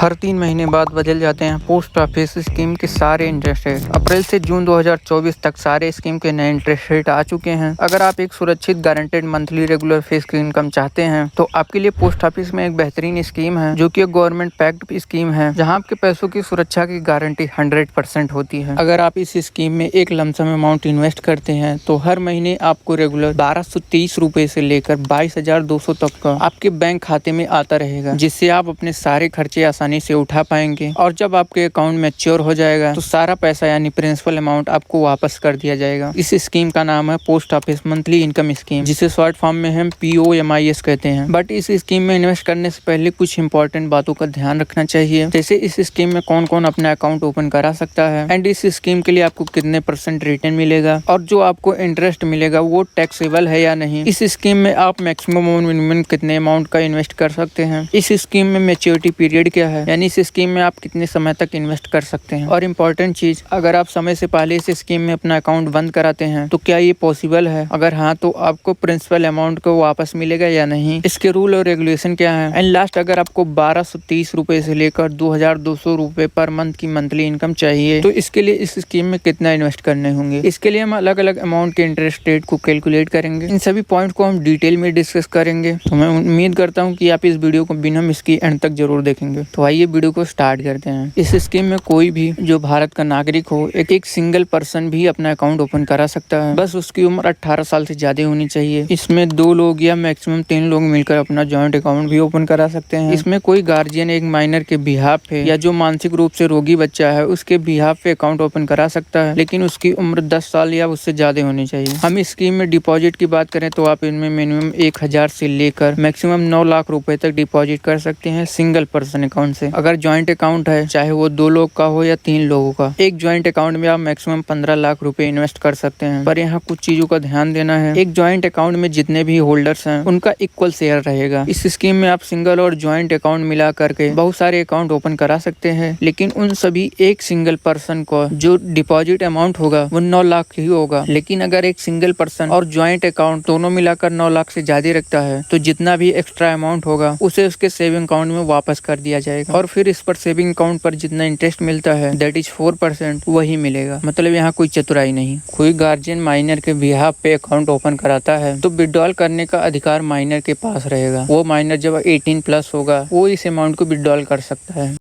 हर 3 महीने बाद बदल जाते हैं पोस्ट ऑफिस स्कीम के सारे इंटरेस्ट रेट। अप्रैल से जून 2024 तक सारे स्कीम के नए इंटरेस्ट रेट आ चुके हैं। अगर आप एक सुरक्षित guaranteed monthly regular fixed income चाहते हैं तो आपके लिए पोस्ट ऑफिस में एक बेहतरीन स्कीम है, जो कि एक गवर्नमेंट पैक्ड स्कीम है, जहां आपके पैसों की सुरक्षा की गारंटी 100% होती है। अगर आप इस स्कीम में एक लमसम अमाउंट इन्वेस्ट करते हैं तो हर महीने आपको रेगुलर 1230 रुपए से लेकर 22,200 तक का आपके बैंक खाते में आता रहेगा, जिससे आप अपने सारे खर्चे आसानी से उठा पाएंगे। और जब आपके अकाउंट मैच्योर हो जाएगा तो सारा पैसा यानी प्रिंसिपल अमाउंट आपको वापस कर दिया जाएगा। इस स्कीम का नाम है post office monthly income scheme, जिसे शॉर्ट फॉर्म में हम POMIS कहते हैं। बट इस स्कीम में इन्वेस्ट करने से पहले कुछ इंपॉर्टेंट बातों का ध्यान रखना चाहिए, जैसे इस स्कीम में कौन कौन अपना अकाउंट ओपन करा सकता है, एंड इस स्कीम के लिए आपको कितने % रिटर्न मिलेगा, और जो आपको इंटरेस्ट मिलेगा वो टैक्सेबल है या नहीं। इस स्कीम में आप मैक्सिमम और मिनिमम कितने अमाउंट का इन्वेस्ट कर सकते हैं। इस स्कीम में मैच्योरिटी पीरियड क्या है, यानी इस स्कीम में आप कितने समय तक इन्वेस्ट कर सकते हैं। और इम्पोर्टेंट चीज, अगर आप समय से पहले इस स्कीम में अपना अकाउंट बंद कराते हैं तो क्या ये पॉसिबल है, अगर हाँ तो आपको प्रिंसिपल अमाउंट को वापस मिलेगा या नहीं, इसके रूल और रेगुलेशन क्या है। एंड लास्ट, अगर आपको 1230 रुपए से लेकर 2200 रुपए पर मंथ की मंथली इनकम चाहिए तो इसके लिए इस स्कीम में कितना इन्वेस्ट करने होंगे। इसके लिए हम अलग अलग अमाउंट के इंटरेस्ट रेट को कैलकुलेट करेंगे। इन सभी पॉइंट को हम डिटेल में डिस्कस करेंगे। तो मैं उम्मीद करता हूँ कि आप इस वीडियो को बिना मिस किए एंड तक जरूर देखेंगे। तो आइए वीडियो को स्टार्ट करते हैं। इस स्कीम में कोई भी जो भारत का नागरिक हो, एक सिंगल पर्सन भी अपना अकाउंट ओपन करा सकता है। बस उसकी उम्र 18 साल से ज्यादा होनी चाहिए। इसमें 2 लोग या मैक्सिमम 3 लोग मिलकर अपना जॉइंट अकाउंट भी ओपन करा सकते हैं। इसमें कोई गार्जियन एक माइनर के बिहाफ पे या जो मानसिक रूप से रोगी बच्चा है उसके बिहाफ पे अकाउंट ओपन करा सकता है, लेकिन उसकी उम्र 10 साल या उससे ज्यादा होनी चाहिए। हम इस स्कीम में डिपॉजिट की बात करें तो आप इनमें मिनिमम 1000 से लेकर मैक्सिमम 9 लाख रुपए तक डिपॉजिट कर सकते हैं सिंगल पर्सन अकाउंट से। अगर जॉइंट अकाउंट है, चाहे वो 2 लोग का हो या 3 लोगों का, एक जॉइंट अकाउंट में आप मैक्सिमम 15 लाख रुपए इन्वेस्ट कर सकते हैं। पर यहाँ कुछ चीजों का ध्यान देना है। एक जॉइंट अकाउंट में जितने भी होल्डर्स हैं उनका इक्वल शेयर रहेगा। इस स्कीम में आप सिंगल और जॉइंट अकाउंट मिला करके बहुत सारे अकाउंट ओपन करा सकते हैं, लेकिन उन सभी एक सिंगल पर्सन को जो डिपॉजिट अमाउंट होगा वो 9 लाख ही होगा। लेकिन अगर एक सिंगल पर्सन और जॉइंट अकाउंट दोनों मिलाकर 9 लाख से ज्यादा रखता है तो जितना भी एक्स्ट्रा अमाउंट होगा उसे उसके सेविंग अकाउंट में वापस कर दिया जाएगा, और फिर इस पर सेविंग अकाउंट पर जितना इंटरेस्ट मिलता है दैट इज 4% वही मिलेगा। मतलब यहाँ कोई चतुराई नहीं। कोई गार्जियन माइनर के बिहाफ पे अकाउंट ओपन कराता है तो विड्रॉल करने का अधिकार माइनर के पास रहेगा। वो माइनर जब 18+ होगा वो इस अमाउंट को विड्रॉल कर सकता है।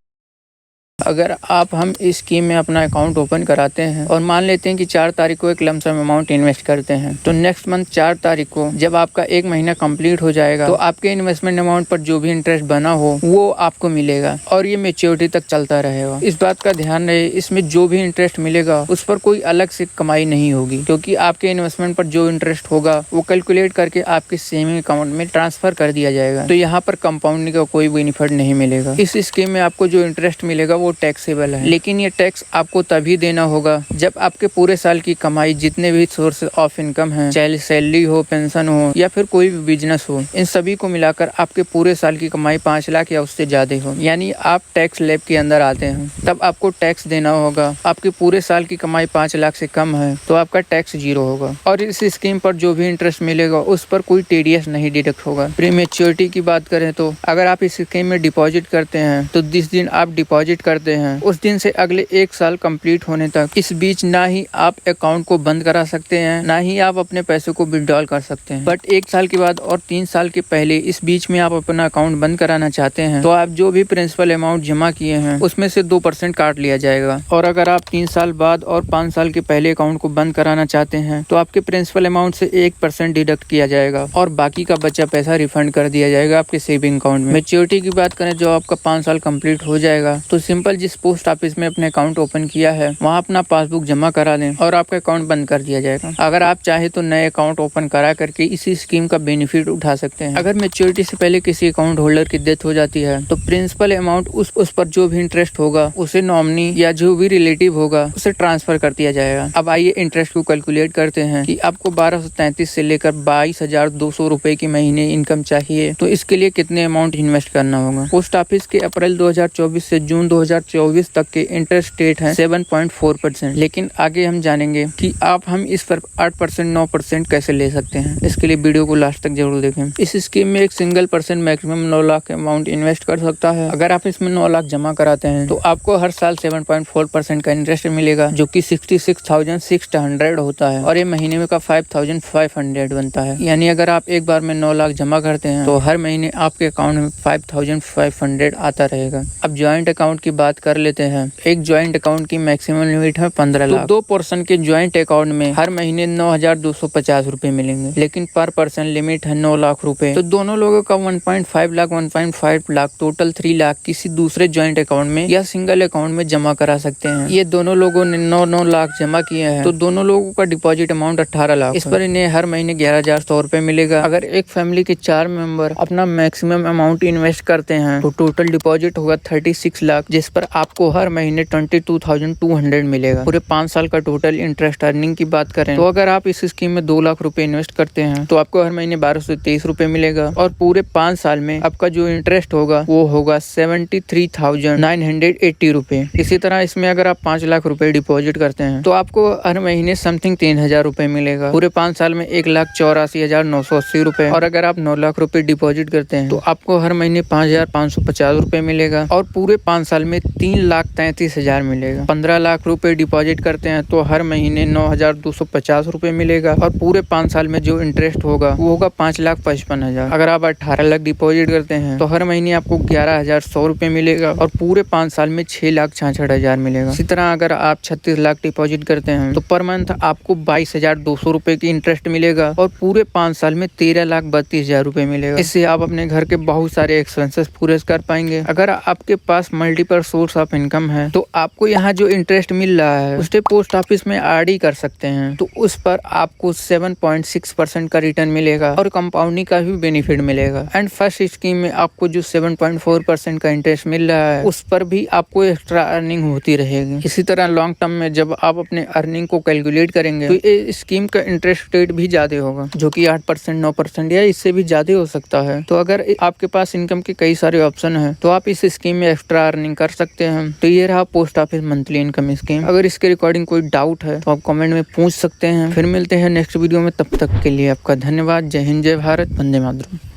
अगर हम इस स्कीम में अपना अकाउंट ओपन कराते हैं और मान लेते हैं कि 4 तारीख को एक लमसम अमाउंट इन्वेस्ट करते हैं, तो नेक्स्ट मंथ 4 तारीख को जब आपका 1 महीना कंप्लीट हो जाएगा तो आपके इन्वेस्टमेंट अमाउंट पर जो भी इंटरेस्ट बना हो वो आपको मिलेगा, और ये मैच्योरिटी तक चलता रहेगा। इस बात का ध्यान रहे, इसमें जो भी इंटरेस्ट मिलेगा उस पर कोई अलग से कमाई नहीं होगी, क्योंकि आपके इन्वेस्टमेंट पर जो इंटरेस्ट होगा वो कैलकुलेट करके आपके सेविंग अकाउंट में ट्रांसफर कर दिया जाएगा। तो यहाँ पर कंपाउंडिंग का कोई बेनिफिट नहीं मिलेगा। इस स्कीम में आपको जो इंटरेस्ट मिलेगा वो टैक्सेबल है, लेकिन ये टैक्स आपको तभी देना होगा जब आपके पूरे साल की कमाई जितने भी सोर्स ऑफ इनकम हैं, चाहे सैलरी हो, पेंशन हो या फिर कोई भी बिजनेस हो, इन सभी को मिलाकर आपके पूरे साल की कमाई 5 लाख या उससे ज्यादा हो, यानी आप टैक्स स्लैब के अंदर आते हैं, तब आपको टैक्स देना होगा। आपके पूरे साल की कमाई 5 लाख से कम है तो आपका टैक्स 0 होगा। और इस स्कीम पर जो भी इंटरेस्ट मिलेगा उस पर कोई TDS नहीं डिडक्ट होगा। प्रीमेच्योरिटी की बात करें तो अगर आप इस स्कीम में डिपॉजिट करते हैं तो जिस दिन आप डिपॉजिट करते हैं उस दिन से अगले 1 साल कंप्लीट होने तक इस बीच ना ही आप अकाउंट को बंद करा सकते हैं, ना ही आप अपने पैसों को विड्रॉल कर सकते हैं। बट 1 साल के बाद और 3 साल के पहले इस बीच में आप अपना अकाउंट बंद कराना चाहते हैं तो आप जो भी प्रिंसिपल अमाउंट जमा किए हैं उसमें से 2% काट लिया जाएगा। और अगर आप 3 साल बाद और 5 साल के पहले अकाउंट को बंद कराना चाहते हैं तो आपके प्रिंसिपल अमाउंट से 1% डिडक्ट किया जाएगा और बाकी का बचा पैसा रिफंड कर दिया जाएगा आपके सेविंग अकाउंट में। मैच्योरिटी की बात करें, जो आपका 5 साल कंप्लीट हो जाएगा तो सिंपल जिस पोस्ट ऑफिस में अपने अकाउंट ओपन किया है वहाँ अपना पासबुक जमा करा दें और आपका अकाउंट बंद कर दिया जाएगा। अगर आप चाहे तो नए अकाउंट ओपन करा करके इसी स्कीम का बेनिफिट उठा सकते हैं। अगर मैच्योरिटी से पहले किसी अकाउंट होल्डर की डेथ हो जाती है तो प्रिंसिपल अमाउंट उस पर जो भी इंटरेस्ट होगा उसे नॉमिनी या जो भी रिलेटिव होगा उसे ट्रांसफर कर दिया जाएगा। अब आइए इंटरेस्ट को कैलकुलेट करते हैं कि आपको 1233 से लेकर 22,200 रुपए की महीने इनकम चाहिए तो इसके लिए कितने अमाउंट इन्वेस्ट करना होगा। पोस्ट ऑफिस के अप्रैल 2024 से जून 2024 तक के इंटरेस्ट रेट है 7.4%। लेकिन आगे हम जानेंगे कि हम इस पर 8% 9% कैसे ले सकते हैं। इसके लिए वीडियो को लास्ट तक जरूर देखें। इस स्कीम में एक single person maximum 9 lakh amount invest कर सकता है। अगर आप इसमें 9 लाख जमा कराते हैं तो आपको हर साल 7.4% का इंटरेस्ट मिलेगा, जो कि 66,600 होता है और ये महीने में का 5,500 बनता है। यानी अगर आप एक बार में 9 लाख जमा करते हैं तो हर महीने आपके अकाउंट में 5,500 आता रहेगा। अब ज्वाइंट अकाउंट की बात कर लेते हैं। एक ज्वाइंट अकाउंट की मैक्सिमम लिमिट है 15 लाख। तो 2 पर्सन के ज्वाइंट अकाउंट में हर महीने 9,250 रुपए मिलेंगे, लेकिन पर पर्सन लिमिट है 9 लाख रुपए। तो दोनों लोगों का 1.5 लाख 1.5 लाख टोटल 3 लाख किसी दूसरे ज्वाइंट अकाउंट में या सिंगल अकाउंट में जमा करा सकते हैं। ये दोनों लोगों ने 9 लाख जमा किए हैं, तो दोनों लोगों का डिपॉजिट अमाउंट 18 लाख। इस पर इन्हें हर महीने 11,100 रुपए मिलेगा। अगर एक फैमिली के 4 मेंबर अपना मैक्सिमम अमाउंट इन्वेस्ट करते हैं तो टोटल डिपॉजिट होगा 36 लाख, जिस पर आपको हर महीने 22,200 मिलेगा। पूरे 5 साल का टोटल इंटरेस्ट अर्निंग की बात करें तो अगर आप इस स्कीम में 2 लाख रुपए इन्वेस्ट करते हैं तो आपको हर महीने 1,223 रुपए मिलेगा और पूरे 5 साल में आपका जो इंटरेस्ट होगा वो होगा 73,980 रुपए। इसी तरह इसमें अगर आप 5 लाख रुपए डिपॉजिट करते हैं तो आपको हर महीने समथिंग 3,000 रुपए मिलेगा। पूरे 5 साल में 1,84,980 रुपए। और अगर आप 9 लाख रुपए डिपॉजिट करते हैं तो आपको हर महीने 5,550 रुपए मिलेगा और पूरे 5 साल में 3,33,000 मिलेगा। 15 लाख रुपए डिपॉजिट करते हैं तो हर महीने 9,250 रुपए मिलेगा और पूरे 5 साल में जो इंटरेस्ट होगा वो होगा 5,55,000। अगर आप 18 लाख डिपॉजिट करते हैं तो हर महीने आपको 11,100 रुपए मिलेगा और पूरे 5 साल में 6,66,000 मिलेगा। इसी तरह अगर आप 36 लाख डिपॉजिट करते हैं तो पर मंथ आपको 22,200 रुपए की इंटरेस्ट मिलेगा और पूरे 5 साल में 13,32,000 रुपए मिलेगा। इससे आप अपने घर के बहुत सारे एक्सपेंसेस पूरे कर पाएंगे। अगर आपके पास मल्टीपल सोर्स ऑफ इनकम है तो आपको यहाँ जो इंटरेस्ट मिल रहा है उससे पोस्ट ऑफिस में आरडी कर सकते हैं, तो उस पर आपको 7.6% का रिटर्न मिलेगा और कंपाउंडिंग का भी बेनिफिट मिलेगा। एंड फर्स्ट स्कीम में आपको जो 7.4% का इंटरेस्ट मिल रहा है उस पर भी आपको एक्स्ट्रा अर्निंग होती रहेगी। इसी तरह लॉन्ग टर्म में जब आप अपने अर्निंग को कैलकुलेट करेंगे तो ये स्कीम का इंटरेस्ट रेट भी ज्यादा होगा, जो कि 8% 9% या इससे भी ज्यादा हो सकता है। तो अगर आपके पास इनकम के कई सारे ऑप्शन हैं तो आप इस स्कीम में एक्स्ट्रा अर्निंग कर सकते हैं। तो ये रहा post office monthly income scheme. अगर इसके रिकॉर्डिंग कोई डाउट है तो आप कमेंट में पूछ सकते हैं। फिर मिलते हैं नेक्स्ट वीडियो में, तब तक के लिए आपका धन्यवाद। जय हिंद, जय भारत, वंदे मातरम।